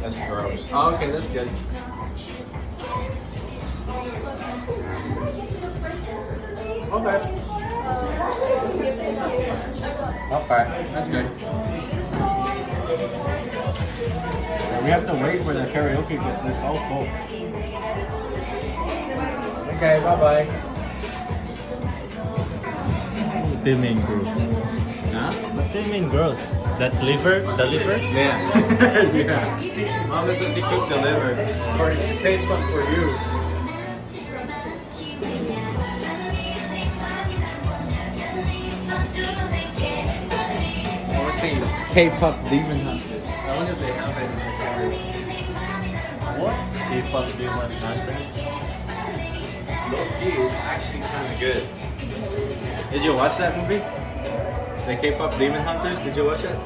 That's gross. Oh, okay, that's good. Okay. Okay, that's good. Yeah, we have to wait for the karaoke because it's all full. Okay, bye-bye. What do you mean gross? Huh? What do you mean gross? That's liver? The liver? Yeah. Yeah. Mom says she cooked the liver. Or she saved some for you. I want to see K-pop Demon Hunters. I wonder if they have it in the car. What? K-pop Demon Hunters? Low-key is actually kind of good. Did you watch that movie? The K-pop Demon Hunters? Did you watch it?